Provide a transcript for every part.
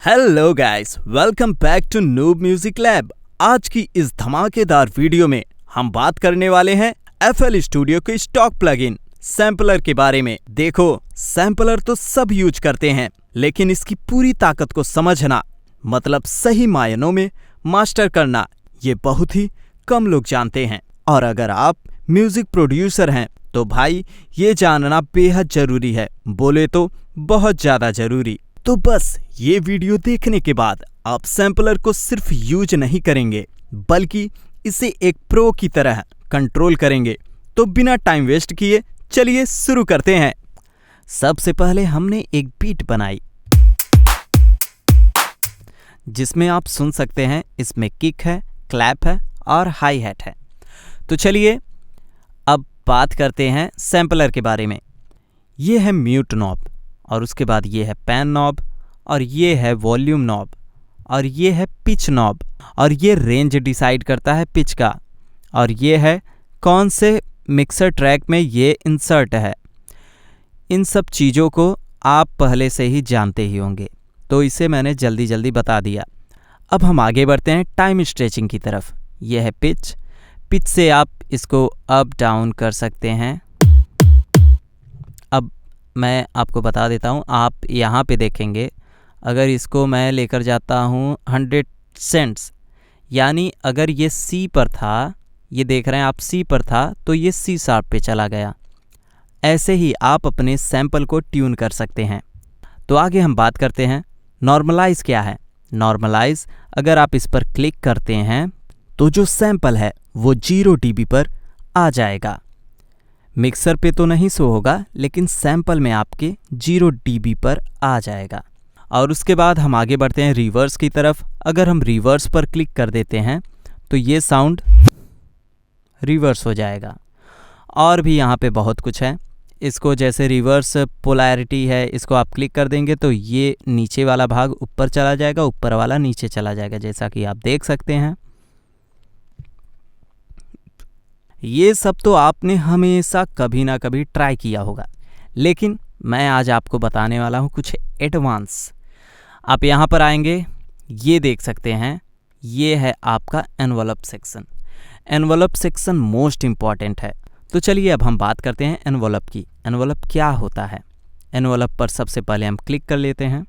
Hello guys, welcome back to noob music lab. आज की इस धमाकेदार वीडियो में हम बात करने वाले हैं FL स्टूडियो के स्टॉक प्लगइन सैम्पलर के बारे में। देखो, सैम्पलर तो सब यूज करते हैं, लेकिन इसकी पूरी ताकत को समझना, मतलब सही मायनों में मास्टर करना, ये बहुत ही कम लोग जानते हैं। और अगर आप म्यूजिक प्रोड्यूसर हैं तो भाई ये जानना बेहद जरूरी है, बोले तो बहुत ज्यादा जरूरी। तो बस ये वीडियो देखने के बाद आप सैम्पलर को सिर्फ यूज नहीं करेंगे, बल्कि इसे एक प्रो की तरह कंट्रोल करेंगे। तो बिना टाइम वेस्ट किए चलिए शुरू करते हैं। सबसे पहले हमने एक बीट बनाई जिसमें आप सुन सकते हैं इसमें किक है, क्लैप है और हाई हैट है। तो चलिए अब बात करते हैं सैम्पलर के बारे में। ये है म्यूट नॉब, और उसके बाद ये है पैन नॉब, और ये है वॉल्यूम नॉब, और ये है पिच नॉब, और ये रेंज डिसाइड करता है पिच का, और ये है कौन से मिक्सर ट्रैक में ये इंसर्ट है। इन सब चीज़ों को आप पहले से ही जानते ही होंगे, तो इसे मैंने जल्दी जल्दी बता दिया। अब हम आगे बढ़ते हैं टाइम स्ट्रेचिंग की तरफ। ये है पिच से आप इसको अप डाउन कर सकते हैं। अब मैं आपको बता देता हूँ, आप यहाँ पे देखेंगे, अगर इसको मैं लेकर जाता हूँ 100 सेंट्स, यानी अगर ये सी पर था, ये देख रहे हैं आप सी पर था, तो ये सी शार्प पे चला गया। ऐसे ही आप अपने सैंपल को ट्यून कर सकते हैं। तो आगे हम बात करते हैं नॉर्मलाइज क्या है। नॉर्मलाइज, अगर आप इस पर क्लिक करते हैं तो जो सैंपल है वो 0 dB पर आ जाएगा। मिक्सर पे तो नहीं शो होगा, लेकिन सैंपल में आपके 0 dB पर आ जाएगा। और उसके बाद हम आगे बढ़ते हैं रिवर्स की तरफ। अगर हम रिवर्स पर क्लिक कर देते हैं तो ये साउंड रिवर्स हो जाएगा। और भी यहाँ पे बहुत कुछ है। इसको जैसे रिवर्स पोलैरिटी है, इसको आप क्लिक कर देंगे तो ये नीचे वाला भाग ऊपर चला जाएगा, ऊपर वाला नीचे चला जाएगा, जैसा कि आप देख सकते हैं। ये सब तो आपने हमेशा कभी ना कभी ट्राई किया होगा, लेकिन मैं आज आपको बताने वाला हूँ कुछ एडवांस। आप यहाँ पर आएंगे, ये देख सकते हैं, ये है आपका envelope section. Envelope section most important है। तो चलिए अब हम बात करते हैं एनवलप की। एनवलप क्या होता है? एनवलप पर सबसे पहले हम क्लिक कर लेते हैं।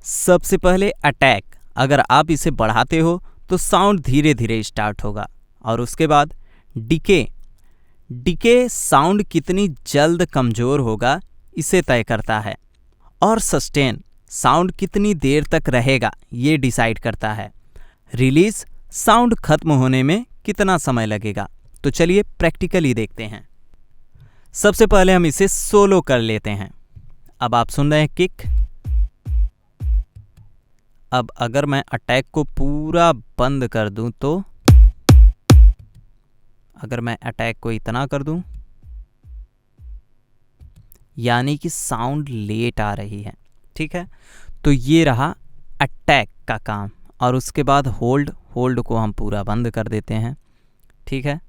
सबसे पहले अटैक, अगर आप इसे बढ़ाते हो तो साउंड धीरे धीरे स्टार्ट होगा। और उसके बाद डिके साउंड कितनी जल्द कमज़ोर होगा इसे तय करता है। और सस्टेन, साउंड कितनी देर तक रहेगा ये डिसाइड करता है। रिलीज, साउंड खत्म होने में कितना समय लगेगा। तो चलिए प्रैक्टिकली देखते हैं। सबसे पहले हम इसे सोलो कर लेते हैं। अब आप सुन रहे हैं किक। अब अगर मैं अटैक को पूरा बंद कर दूं, तो अगर मैं अटैक को इतना कर दूं, यानी कि साउंड लेट आ रही है। ठीक है, तो ये रहा अटैक का काम। और उसके बाद होल्ड को हम पूरा बंद कर देते हैं। ठीक है,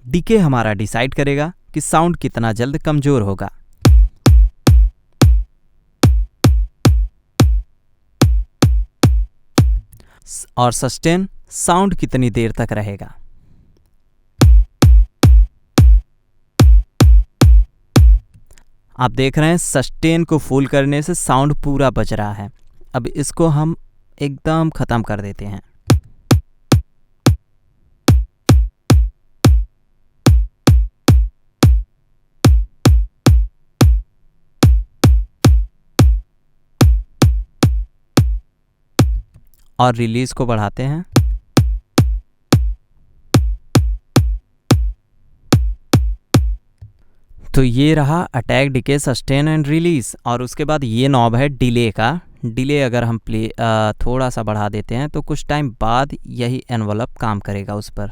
डीके हमारा डिसाइड करेगा कि साउंड कितना जल्द कमज़ोर होगा। और सस्टेन, साउंड कितनी देर तक रहेगा। आप देख रहे हैं सस्टेन को फुल करने से साउंड पूरा बज रहा है। अब इसको हम एकदम ख़त्म कर देते हैं। और रिलीज को बढ़ाते हैं। तो ये रहा attack, decay, sustain and release. और उसके बाद ये नॉब है डिले का। डिले अगर हम थोड़ा सा बढ़ा देते हैं तो कुछ टाइम बाद यही एनवलप काम करेगा उस पर।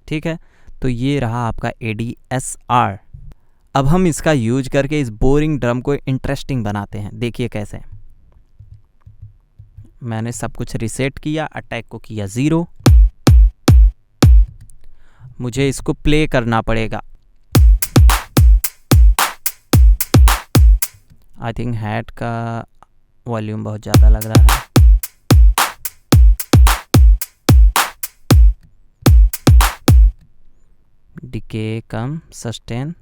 ठीक है, तो ये रहा आपका ADSR। अब हम इसका यूज करके इस बोरिंग ड्रम को इंटरेस्टिंग बनाते हैं। देखिए कैसे। मैंने सब कुछ रिसेट किया, अटैक को किया 0। मुझे इसको प्ले करना पड़ेगा। आई थिंक हैट का वॉल्यूम बहुत ज़्यादा लग रहा है। डिके कम, सस्टेन।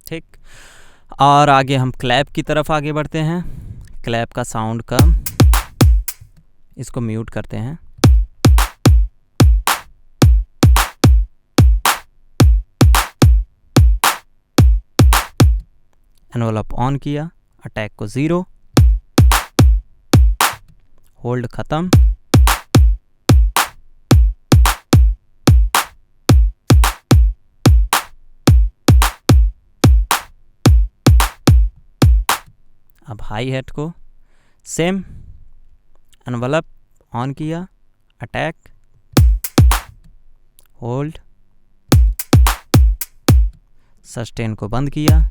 ठीक, और आगे हम क्लैप की तरफ आगे बढ़ते हैं। क्लैप का साउंड कम, इसको म्यूट करते हैं। एनवलप ऑन किया, अटैक को 0, होल्ड ख़त्म। अब हाई हैट को सेम, एनवलप ऑन किया, अटैक, होल्ड, सस्टेन को बंद किया।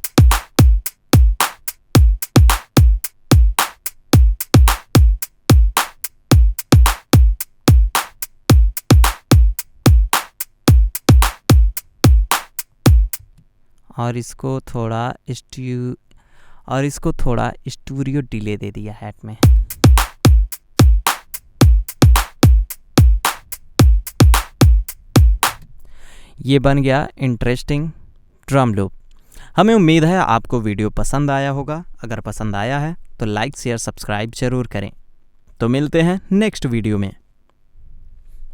और इसको थोड़ा स्टूडियो डिले दे दिया हैट में। ये बन गया इंटरेस्टिंग ड्रम लूप। हमें उम्मीद है आपको वीडियो पसंद आया होगा। अगर पसंद आया है तो लाइक शेयर सब्सक्राइब ज़रूर करें। तो मिलते हैं नेक्स्ट वीडियो में।